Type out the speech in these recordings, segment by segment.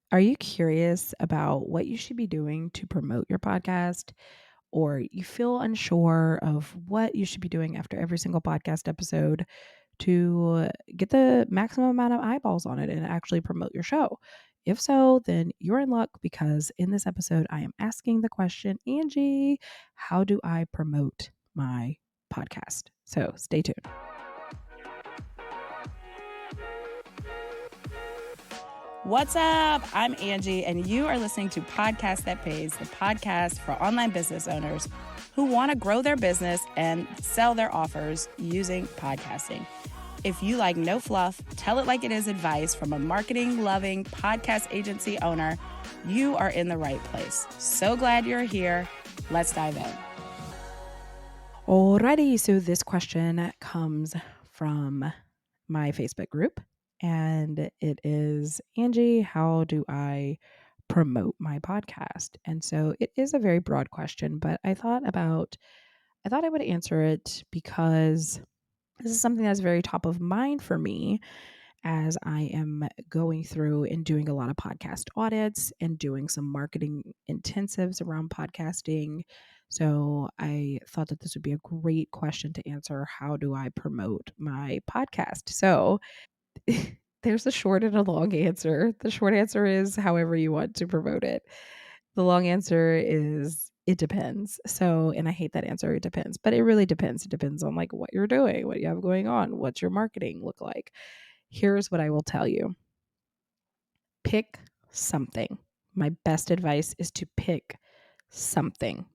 Are you curious about what you should be doing to promote your podcast? Or you feel unsure of what you should be doing after every single podcast episode to get the maximum amount of eyeballs on it and actually promote your show? If so, then you're in luck because in this episode, I am asking the question, Angie, how do I promote my podcast? So stay tuned. What's up? I'm Angie, and you are listening to Podcast That Pays, the podcast for online business owners who want to grow their business and sell their offers using podcasting. If you like no fluff, tell it like it is advice from a marketing-loving podcast agency owner, you are in the right place. So glad you're here. Let's dive in. Alrighty, so this question comes from my Facebook group, and it is, Angie, how do I promote my podcast? And so it is a very broad question, but I thought I would answer it because this is something that's very top of mind for me as I am going through and doing a lot of podcast audits and doing some marketing intensives around podcasting. So I thought that this would be a great question to answer. How do I promote my podcast? So there's a short and a long answer. The short answer is however you want to promote it. The long answer is it depends. So, and I hate that answer, it depends, but it really depends. It depends on like what you're doing, what you have going on, what's your marketing look like. Here's what I will tell you. Pick something. My best advice is to pick something.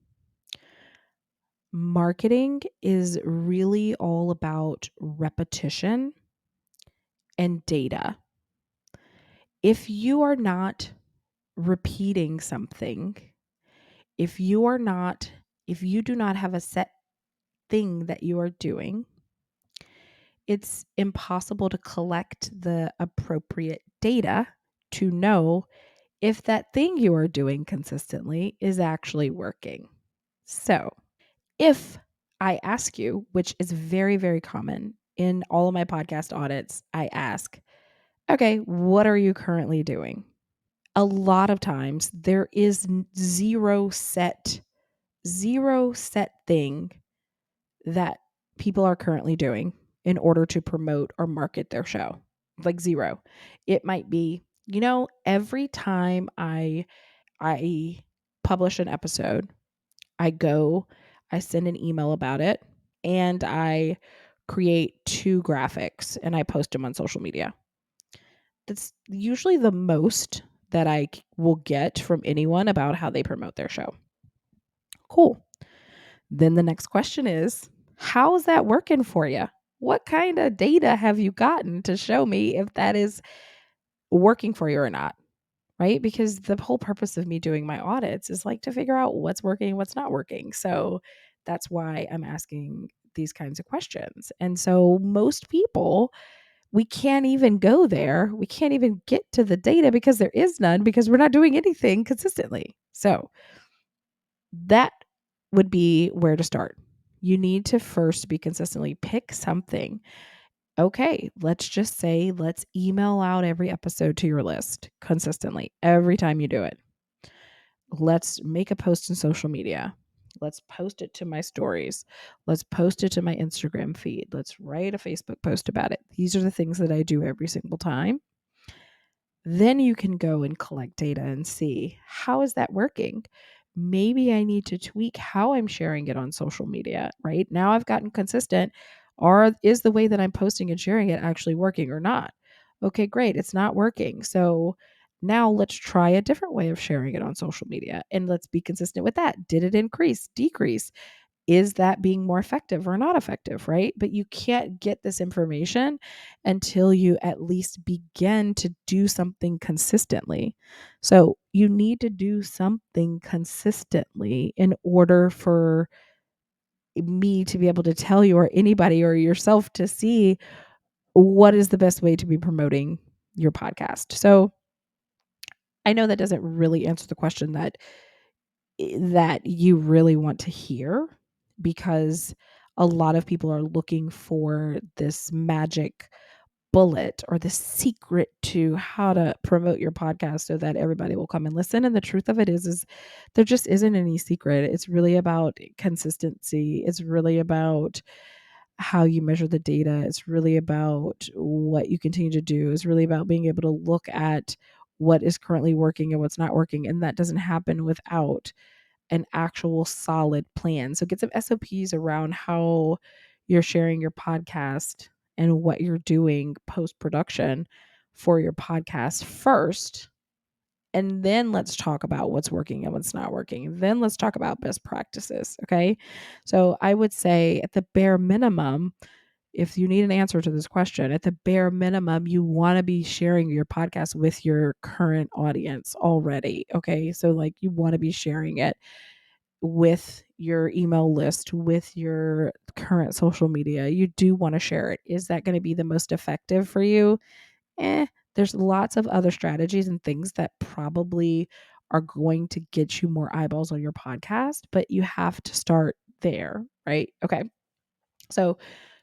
Marketing is really all about repetition and data. If you are not repeating something, if you do not have a set thing that you are doing, it's impossible to collect the appropriate data to know if that thing you are doing consistently is actually working. So, if I ask you, which is very, very common in all of my podcast audits, I ask, okay, what are you currently doing? A lot of times there is zero set thing that people are currently doing in order to promote or market their show. Like zero. It might be, every time I publish an episode, I send an email about it, and I create 2 graphics and I post them on social media. That's usually the most that I will get from anyone about how they promote their show. Cool. Then the next question is, how is that working for you? What kind of data have you gotten to show me if that is working for you or not? Right? Because the whole purpose of me doing my audits is like to figure out what's working, what's not working. So that's why I'm asking these kinds of questions. And so most people, we can't even go there. We can't even get to the data because there is none because we're not doing anything consistently. So that would be where to start. You need to first be consistently pick something. Okay, let's just say, let's email out every episode to your list consistently every time you do it. Let's make a post in social media. Let's post it to my stories. Let's post it to my Instagram feed. Let's write a Facebook post about it. These are the things that I do every single time. Then you can go and collect data and see, how is that working? Maybe I need to tweak how I'm sharing it on social media, right? Now I've gotten consistent. Or is the way that I'm posting and sharing it actually working or not? Okay, great. It's not working. So now let's try a different way of sharing it on social media and let's be consistent with that. Did it increase, decrease? Is that being more effective or not effective, right? But you can't get this information until you at least begin to do something consistently. So you need to do something consistently in order for me to be able to tell you, or anybody or yourself to see, what is the best way to be promoting your podcast. So I know that doesn't really answer the question that you really want to hear, because a lot of people are looking for this magic bullet or the secret to how to promote your podcast so that everybody will come and listen. And the truth of it is there just isn't any secret. It's really about consistency. It's really about how you measure the data. It's really about what you continue to do. It's really about being able to look at what is currently working and what's not working. And that doesn't happen without an actual solid plan. So get some SOPs around how you're sharing your podcast and what you're doing post production for your podcast first. And then let's talk about what's working and what's not working. Then let's talk about best practices. Okay. So I would say at the bare minimum, if you need an answer to this question, at the bare minimum, you want to be sharing your podcast with your current audience already. Okay. So, like, you want to be sharing it with your email list, with your current social media. You do want to share it. Is that going to be the most effective for you? Eh, there's lots of other strategies and things that probably are going to get you more eyeballs on your podcast, but you have to start there, right? Okay. So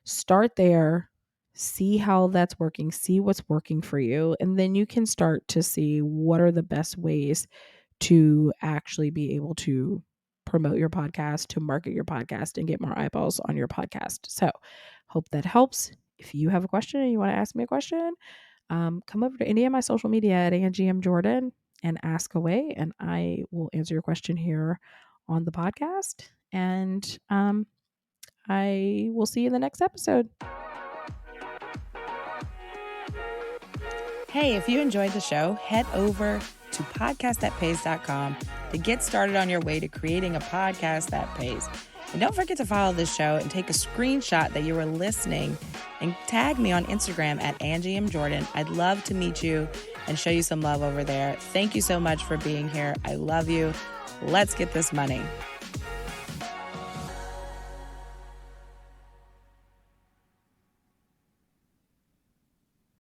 start there, see how that's working, see what's working for you, and then you can start to see what are the best ways to actually be able to promote your podcast, to market your podcast, and get more eyeballs on your podcast. So, hope that helps. If you have a question and you want to ask me a question, come over to any of my social media at Angie M. Jordan and ask away, and I will answer your question here on the podcast. And I will see you in the next episode. Hey, if you enjoyed the show, head over to podcastthatpays.com to get started on your way to creating a podcast that pays. And don't forget to follow this show and take a screenshot that you were listening and tag me on Instagram at Angie M. Jordan. I'd love to meet you and show you some love over there. Thank you so much for being here. I love you. Let's get this money.